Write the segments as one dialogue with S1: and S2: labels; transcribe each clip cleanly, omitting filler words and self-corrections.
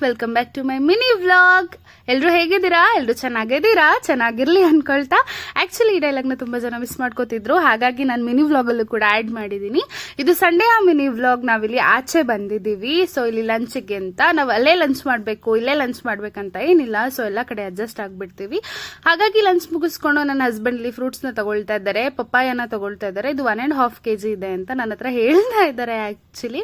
S1: Welcome back to my mini vlog. ಎಲ್ಲರೂ ಹೇಗಿದ್ದೀರಾ? ಎಲ್ಲರೂ ಚೆನ್ನಾಗಿರ್ಲಿ ಅನ್ಕೊಳ್ತಾ. ಆಕ್ಚುಲಿ ಈ ಡೈಲಾಗ್ನ ತುಂಬಾ ಜನ ಮಿಸ್ ಮಾಡ್ಕೋತಿದ್ರು, ಹಾಗಾಗಿ ನಾನು ಮಿನಿ ವ್ಲಾಗ್ ಅಲ್ಲೂ ಕೂಡ ಆಡ್ ಮಾಡಿದೀನಿ. ಇದು ಸಂಡೇ ಮಿನಿ ವ್ಲಾಗ್. ನಾವಿಲ್ಲಿ ಆಚೆ ಬಂದಿದ್ದೀವಿ. ಸೊ ಇಲ್ಲಿ ಲಂಚ್ಗೆ ಅಂತ ನಾವು ಅಲ್ಲೇ ಲಂಚ್ ಮಾಡಬೇಕು, ಇಲ್ಲೇ ಲಂಚ್ ಮಾಡ್ಬೇಕಂತ ಏನಿಲ್ಲ. ಸೊ ಎಲ್ಲ ಕಡೆ ಅಡ್ಜಸ್ಟ್ ಆಗ್ಬಿಡ್ತೀವಿ. ಹಾಗಾಗಿ ಲಂಚ್ ಮುಗಿಸ್ಕೊಂಡು ನನ್ನ ಹಸ್ಬೆಂಡ್ ಇಲ್ಲಿ ಫ್ರೂಟ್ಸ್ ನ ತಗೊಳ್ತಾ ಇದ್ದಾರೆ, ಪಪ್ಪಾಯನ ತಗೊಳ್ತಾ ಇದ್ದಾರೆ. ಇದು 1.5 kg ಇದೆ ಅಂತ ನನ್ನ ಹತ್ರ ಹೇಳ್ತಾ ಇದ್ದಾರೆ ಆಕ್ಚುಲಿ.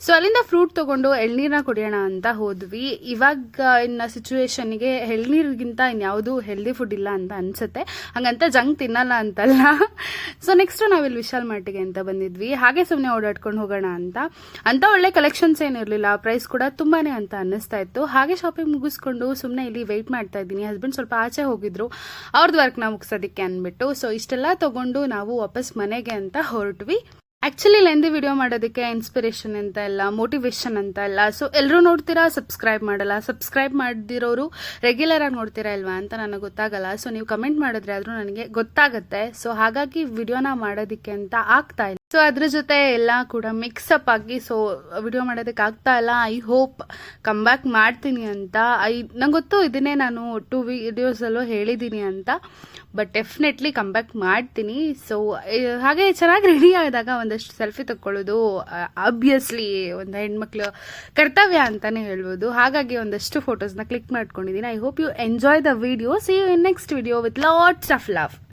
S1: ಸೊ ಅಲ್ಲಿಂದ ಫ್ರೂಟ್ ತಗೊಂಡು ಎಳ್ನೀರ್ನ ಕುಡಿಯೋಣ ಅಂತ ಹೋದ್ವಿ. ಇವಾಗ ಇನ್ನ ಸಿಚುವೇಶನ್ಗೆ ಎಳ್ನೀರಿಗಿಂತ ಇನ್ಯಾವುದು ಹೆಲ್ದಿ ಫುಡ್ ಇಲ್ಲ ಅಂತ ಅನ್ಸುತ್ತೆ. ಹಂಗಂತ ಜಂಕ್ ತಿನ್ನಲ್ಲ ಅಂತಲ್ಲ. ಸೊ ನೆಕ್ಸ್ಟ್ ನಾವಿಲ್ಲಿ ವಿಶಾಲ್ ಮಾರ್ಟಿಗೆ ಅಂತ ಬಂದಿದ್ವಿ. ಹಾಗೆ ಸುಮ್ಮನೆ ಓಡಾಡ್ಕೊಂಡು ಹೋಗೋಣ ಅಂತ ಒಳ್ಳೆ ಕಲೆಕ್ಷನ್ಸ್ ಏನಿರಲಿಲ್ಲ, ಪ್ರೈಸ್ ಕೂಡ ತುಂಬಾನೇ ಅಂತ ಅನ್ನಿಸ್ತಾ ಇತ್ತು. ಹಾಗೆ ಶಾಪಿಂಗ್ ಮುಗಿಸ್ಕೊಂಡು ಸುಮ್ಮನೆ ಇಲ್ಲಿ ವೆಯ್ಟ್ ಮಾಡ್ತಾ ಇದ್ದೀನಿ. ಹಸ್ಬೆಂಡ್ ಸ್ವಲ್ಪ ಆಚೆ ಹೋಗಿದ್ರು ಅವ್ರದ್ದು ವರ್ಕ್ನ ಮುಗಿಸೋದಕ್ಕೆ ಅಂದ್ಬಿಟ್ಟು. ಸೊ ಇಷ್ಟೆಲ್ಲ ತಗೊಂಡು ನಾವು ವಾಪಸ್ ಮನೆಗೆ ಅಂತ ಹೊರಟ್ವಿ. ಆಕ್ಚುಲಿ ಲೆಂದಿ ವಿಡಿಯೋ ಮಾಡೋದಕ್ಕೆ ಇನ್ಸ್ಪಿರೇಷನ್ ಅಂತ ಇಲ್ಲ, ಮೋಟಿವೇಶನ್ ಅಂತ ಇಲ್ಲ. ಸೊ ಎಲ್ಲರೂ ನೋಡ್ತೀರಾ, ಸಬ್ಸ್ಕ್ರೈಬ್ ಮಾಡಲ್ಲ. ಸಬ್ಸ್ಕ್ರೈಬ್ ಮಾಡದಿರೋರು ರೆಗ್ಯುಲರ್ ಆಗಿ ನೋಡ್ತೀರಾ ಇಲ್ವಾ ಅಂತ ನನಗೆ ಗೊತ್ತಾಗಲ್ಲ. ಸೊ ನೀವು ಕಮೆಂಟ್ ಮಾಡಿದ್ರೆ ಆದ್ರೂ ನನಗೆ ಗೊತ್ತಾಗುತ್ತೆ. ಸೊ ಹಾಗಾಗಿ ವಿಡಿಯೋನ ಮಾಡೋದಕ್ಕೆ ಅಂತ ಆಗ್ತಾ ಇಲ್ಲ. ಸೊ ಅದ್ರ ಜೊತೆ ಎಲ್ಲ ಕೂಡ ಮಿಕ್ಸಪ್ ಆಗಿ ಸೊ ವಿಡಿಯೋ ಮಾಡೋದಕ್ಕೆ ಆಗ್ತಾ ಇಲ್ಲ. ಐ ಹೋಪ್ ಕಮ್ ಬ್ಯಾಕ್ ಮಾಡ್ತೀನಿ ಅಂತ. ನಂಗೆ ಗೊತ್ತು ಇದನ್ನೇ ನಾನು 2 ವಿಡಿಯೋಸಲ್ಲೂ ಹೇಳಿದ್ದೀನಿ ಅಂತ, ಬಟ್ ಡೆಫಿನೆಟ್ಲಿ ಕಮ್ ಬ್ಯಾಕ್ ಮಾಡ್ತೀನಿ. ಸೊ ಹಾಗೆ ಚೆನ್ನಾಗಿ ರೆಡಿ ಆದಾಗ ಒಂದಷ್ಟು ಸೆಲ್ಫಿ ತಕ್ಕೊಳ್ಳೋದು ಆಬ್ವಿಯಸ್ಲಿ ಒಂದು ಹೆಣ್ಮಕ್ಳು ಕರ್ತವ್ಯ ಅಂತಾನೆ ಹೇಳ್ಬೋದು. ಹಾಗಾಗಿ ಒಂದಷ್ಟು ಫೋಟೋಸ್ನ ಕ್ಲಿಕ್ ಮಾಡ್ಕೊಂಡಿದ್ದೀನಿ. I hope you enjoy the video. See you in next video with lots of love.